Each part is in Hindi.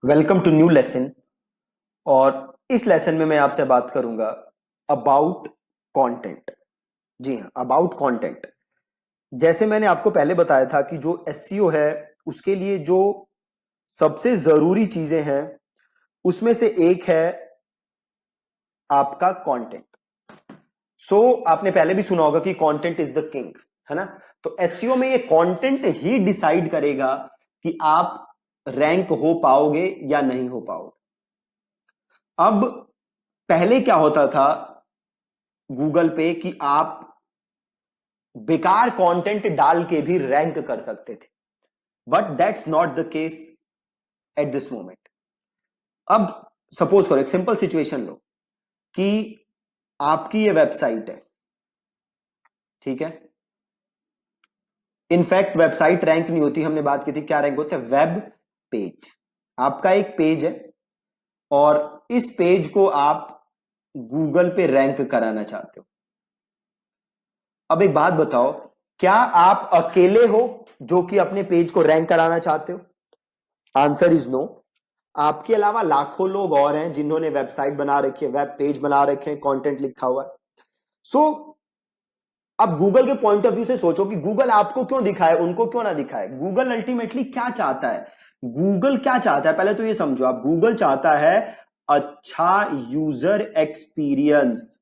Welcome to new lesson. और इस लेसन में मैं आपसे बात करूंगा अबाउट कंटेंट। जी हाँ, अबाउट कंटेंट। जैसे मैंने आपको पहले बताया था कि जो एसईओ है उसके लिए जो सबसे जरूरी चीजें हैं उसमें से एक है आपका कंटेंट। आपने पहले भी सुना होगा कि कंटेंट इज द किंग, है ना। तो एसईओ में ये कंटेंट ही डिसाइड करेगा कि आप रैंक हो पाओगे या नहीं हो पाओगे। अब पहले क्या होता था गूगल पे कि आप बेकार कंटेंट डाल के भी रैंक कर सकते थे, but that's not the case at this moment. अब सपोज करो, एक सिंपल सिचुएशन लो कि आपकी ये वेबसाइट है, ठीक है। इनफैक्ट वेबसाइट रैंक नहीं होती, हमने बात की थी क्या रैंक होता है, वेब पेज। आपका एक पेज है और इस पेज को आप गूगल पे रैंक कराना चाहते हो। अब एक बात बताओ, क्या आप अकेले हो जो कि अपने पेज को रैंक कराना चाहते हो? Answer is no. आपके अलावा लाखों लोग और हैं जिन्होंने वेबसाइट बना रखी है, वेब पेज बना रखे हैं, कंटेंट लिखा हुआ है। सो अब गूगल के पॉइंट ऑफ व्यू से सोचो कि गूगल आपको क्यों दिखाए, उनको क्यों ना दिखाए। गूगल अल्टीमेटली क्या चाहता है? गूगल क्या चाहता है पहले तो ये समझो आप। गूगल चाहता है अच्छा यूजर एक्सपीरियंस।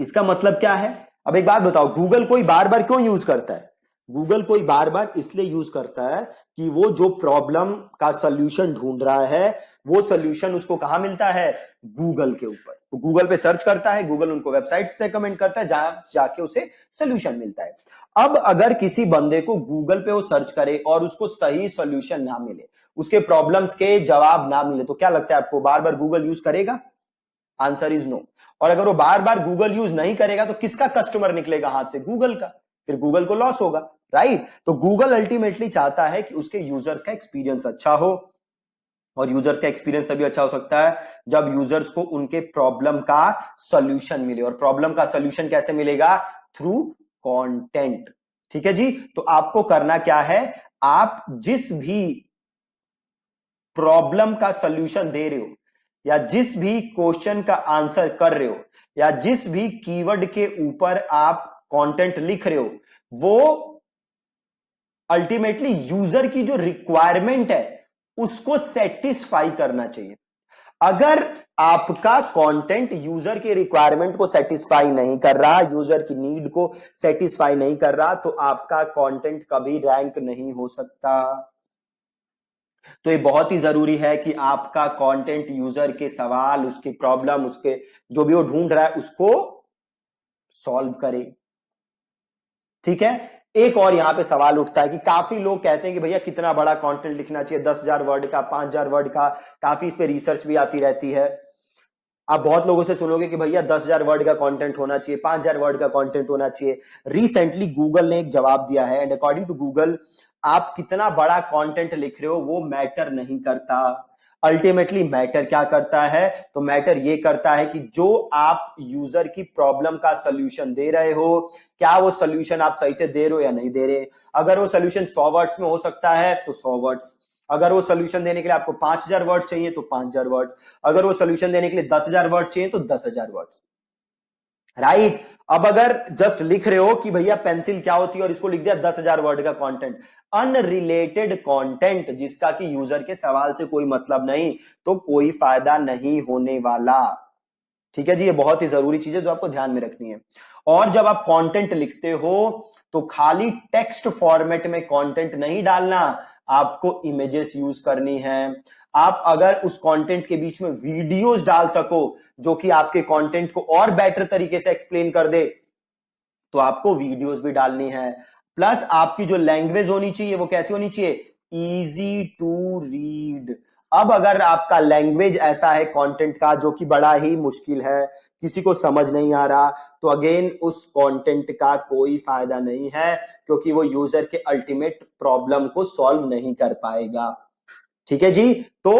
इसका मतलब क्या है? अब एक बात बताओ, गूगल कोई बार बार क्यों यूज करता है? गूगल कोई बार बार इसलिए यूज करता है कि वो जो प्रॉब्लम का सॉल्यूशन ढूंढ रहा है वो सॉल्यूशन उसको कहां मिलता है? गूगल के ऊपर। तो गूगल पे सर्च करता है, गूगल उनको वेबसाइट्स रेकमेंड करता है जहां जाके उसे सॉल्यूशन मिलता है। अब अगर किसी बंदे को गूगल पे वो सर्च करे और उसको सही सॉल्यूशन ना मिले, उसके प्रॉब्लम्स के जवाब ना मिले, तो क्या लगता है आपको बार बार गूगल यूज करेगा? Answer is no. और अगर वो बार बार गूगल यूज नहीं करेगा तो किसका कस्टमर निकलेगा हाथ से? गूगल का। फिर गूगल को लॉस होगा, राइट। तो गूगल अल्टीमेटली चाहता है कि उसके यूजर्स का एक्सपीरियंस अच्छा हो। और यूजर्स का एक्सपीरियंस तभी अच्छा हो सकता है जब यूजर्स को उनके प्रॉब्लम का सॉल्यूशन मिले। और प्रॉब्लम का सॉल्यूशन कैसे मिलेगा? Through content. ठीक है जी। तो आपको करना क्या है, आप जिस भी प्रॉब्लम का सॉल्यूशन दे रहे हो या जिस भी क्वेश्चन का आंसर कर रहे हो या जिस भी कीवर्ड के ऊपर आप कंटेंट लिख रहे हो, वो अल्टीमेटली यूजर की जो रिक्वायरमेंट है उसको सेटिस्फाई करना चाहिए। अगर आपका कंटेंट यूजर के रिक्वायरमेंट को सेटिस्फाई नहीं कर रहा, यूजर की नीड को सेटिस्फाई नहीं कर रहा, तो आपका कंटेंट कभी रैंक नहीं हो सकता। तो ये बहुत ही जरूरी है कि आपका कंटेंट यूजर के सवाल, उसके प्रॉब्लम, उसके जो भी वो ढूंढ रहा है उसको सॉल्व करे। ठीक है। एक और यहां पे सवाल उठता है कि काफी लोग कहते हैं कि भैया कितना बड़ा कंटेंट लिखना चाहिए, 10,000 वर्ड का, 5,000 वर्ड का। काफी इस पे रिसर्च भी आती रहती है। आप बहुत लोगों से सुनोगे कि भैया 10,000 वर्ड का कंटेंट होना चाहिए, 5,000 वर्ड का कंटेंट होना चाहिए। रिसेंटली गूगल ने एक जवाब दिया है, एंड अकॉर्डिंग टू गूगल आप कितना बड़ा कंटेंट लिख रहे हो वो मैटर नहीं करता। अल्टीमेटली मैटर क्या करता है? तो मैटर ये करता है कि जो आप यूजर की प्रॉब्लम का सोल्यूशन दे रहे हो, क्या वो सोल्यूशन आप सही से दे रहे हो या नहीं दे रहे। अगर वो सोल्यूशन 100 वर्ड्स में हो सकता है तो 100 वर्ड्स। अगर वो सोल्यूशन देने के लिए आपको 5,000 वर्ड्स चाहिए तो 5,000 वर्ड्स। अगर वो सोल्यूशन देने के लिए 10,000 वर्ड्स चाहिए तो 10,000 वर्ड्स, राइट। अब अगर जस्ट लिख रहे हो कि भैया पेंसिल क्या होती है और इसको लिख दिया 10,000 वर्ड का कंटेंट, अनरिलेटेड कंटेंट जिसका कि यूजर के सवाल से कोई मतलब नहीं, तो कोई फायदा नहीं होने वाला। ठीक है जी। ये बहुत ही जरूरी चीज है जो आपको ध्यान में रखनी है। और जब आप कंटेंट लिखते हो तो खाली टेक्स्ट फॉर्मेट में कंटेंट नहीं डालना, आपको इमेजेस यूज करनी है। आप अगर उस कंटेंट के बीच में वीडियोस डाल सको जो कि आपके कंटेंट को और बेटर तरीके से एक्सप्लेन कर दे, तो आपको वीडियोस भी डालनी है। प्लस आपकी जो लैंग्वेज होनी चाहिए वो कैसी होनी चाहिए? Easy to read. अब अगर आपका लैंग्वेज ऐसा है कंटेंट का जो कि बड़ा ही मुश्किल है, किसी को समझ नहीं आ रहा, तो अगेन उस कंटेंट का कोई फायदा नहीं है, क्योंकि वो यूजर के अल्टीमेट प्रॉब्लम को सॉल्व नहीं कर पाएगा। ठीक है जी। तो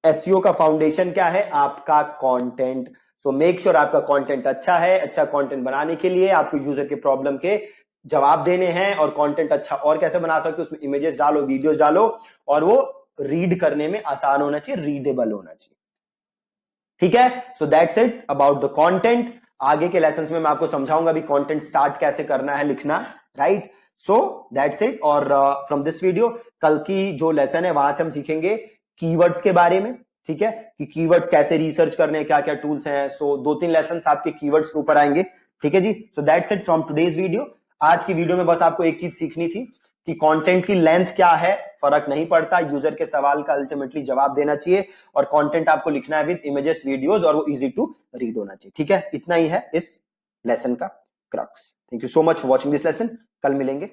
एसईओ का फाउंडेशन क्या है? आपका कंटेंट। सो मेक श्योर आपका कंटेंट अच्छा है। अच्छा कंटेंट बनाने के लिए आपको यूजर के प्रॉब्लम के जवाब देने हैं। और कंटेंट अच्छा और कैसे बना सकते हो, उसमें इमेजेस डालो, वीडियोस डालो, और वो रीड करने में आसान होना चाहिए, रीडेबल होना चाहिए। ठीक है, सो that's it about the content. आगे के लेसन्स में मैं आपको समझाऊंगा भी कंटेंट स्टार्ट कैसे करना है लिखना, राइट। So that's it. और फ्रॉम दिस वीडियो कल की जो लेसन है वहां से हम सीखेंगे कीवर्ड्स के बारे में, ठीक है, कि कीवर्ड्स कैसे रिसर्च करने हैं, क्या क्या टूल्स हैं। सो 2-3 लेसन आपके कीवर्ड्स के ऊपर आएंगे, ठीक है जी। So that's it from today's video. आज की वीडियो में बस आपको एक चीज सीखनी थी कि कंटेंट की लेंथ क्या है, फर्क नहीं पड़ता, यूजर के सवाल का अल्टीमेटली जवाब देना चाहिए, और कंटेंट आपको लिखना है विद इमेजेस वीडियोस, और वो इजी टू रीड होना चाहिए। ठीक है, इतना ही है इस लेसन का crux. Thank you so much for watching this lesson. कल मिलेंगे।